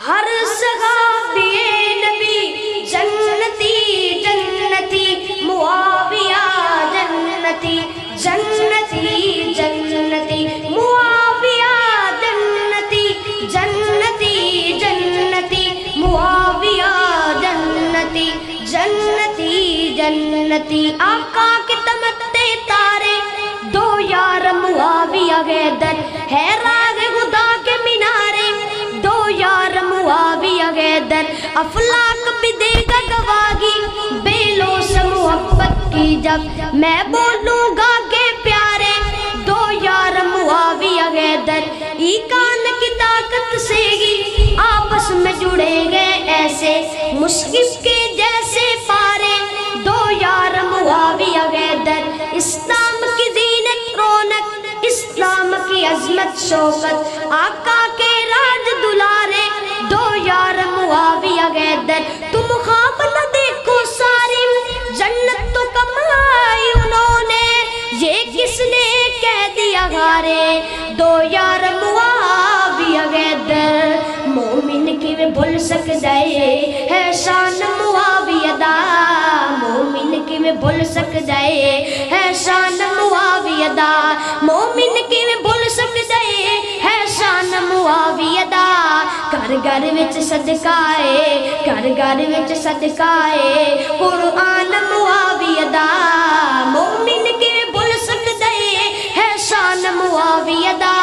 ہر صحابی نبی جنتی جنتی، معاویہ جنتی جنتی جنتی، معاویہ جنتی جنتی جنتی، معاویہ جنتی جنتی جنتی۔ آقا کے تمتے تارے دو یار معاویہ حیدر، ہے راگ خدا کے مینارے دو یار معاویہ حیدر۔ افلاک بھی دے گا گواہی بے لوث محبت کی جب میں بولوں گا کہ پیارے دو یار معاویہ حیدر۔ ایقان کی طاقت سے ہی آپس میں جڑیں گے ایسے مصحف کے جیسے پارے دو یار معاویہ حیدر۔ اسلام کی زینت رونق، اسلام کی عظمت شوکت، آقا کے راج دلارے دو یار معاویہ حیدر۔ تم خواب نہ دیکھو ساری جنت تو کمائی انہوں نے، یہ کس نے کہہ دیا ہارے دو یار معاویہ حیدر۔ مومن کی میں بھول سکتا ہے شان معاویہ دا، مومن کی میں بھول سکتا ہے شان معاویہ دا، مومن کی میں بھول سکتا ہے شان معاویہ دا۔ گھر گھر وچ صدقہ ہے، گھر گھر وچ صدقہ ہے قرآن معاویہ دا، مومن کی میں بھول سکتا ہے شان معاویہ دا۔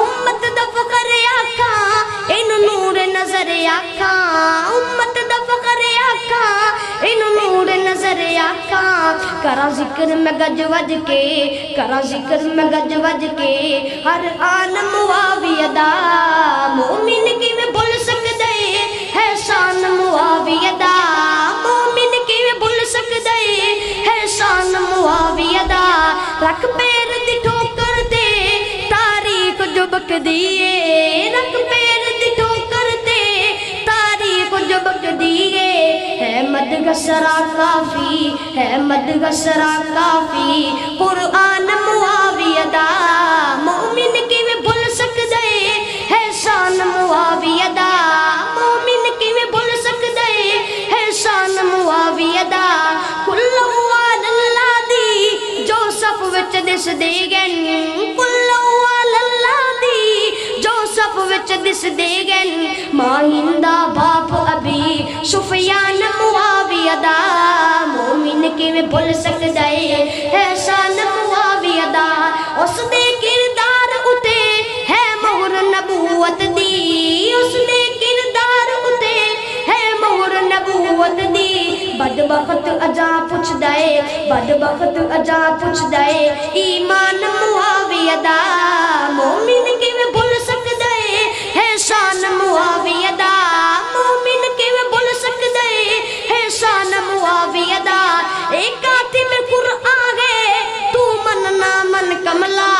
امت دا فخر آکھاں اینو نور نظر آکھاں، امت دا فخر آکھاں اینو نور نظر آکھاں۔ کراں ذکر میں گج وج کے، کراں ذکر میں گج وج کے ہر آن معاویہ دا، مومن کی میں بھول سکتا ہے شان معاویہ دا، مومن کی میں بھول سکتا ہے شان معاویہ دا۔ رکھ پیر دی ٹھوکر تے تاریخ جو بک دیے، رکھ پیر دی ٹھوکر تے تاریخ جو بک دیے، ہے مدغشرہ کافی، ہے مدغشرہ کافی قرآن معاویہ دا، مومن کی میں بھول سکتا ہے شان معاویہ دا، مومن کی میں بھول سکتا ہے شان معاویہ دا۔ کلو اللہ دی جو صف وچ دس دے گن، کلو اللہ دی جو صف وچ دس دے گن، ماہندہ باپ ابھی سفیان معاویہ دا، مومن کی میں بھول سکتا ہے شان معاویہ دا۔ اس دے کردار اتے ہے مہر نبوت دی، اس دے کردار اتے ہے مہر نبوت دی۔ بدبخت اجا پوچھ دائے، بدبخت اجا پوچھ دائے ایمان معاویہ دا، مومن کی میں بھول سکتا ہے شان معاویہ دا، مومن کی میں بھول سکتا ہے شان معاویہ دا۔ ایک خاتم قرآن ہے تو من نہ من کملا،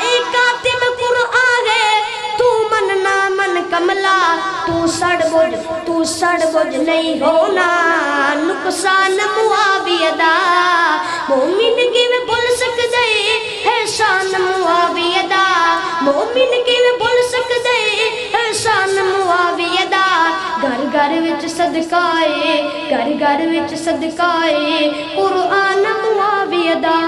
ایک خاتم قرآن ہے تو من نہ من کملا، تو سڑ بوجھ نہیں ہونا نقصان معاویہ دا، مومن کی میں بھول سکتا ہے شان معاویہ دا، مومن کی میں بھول سکتا ہے شان معاویہ دا۔ گھر گھر وچ صدقہ ہے، گھر گھر وچ صدقہ ہے قرآن معاویہ دا۔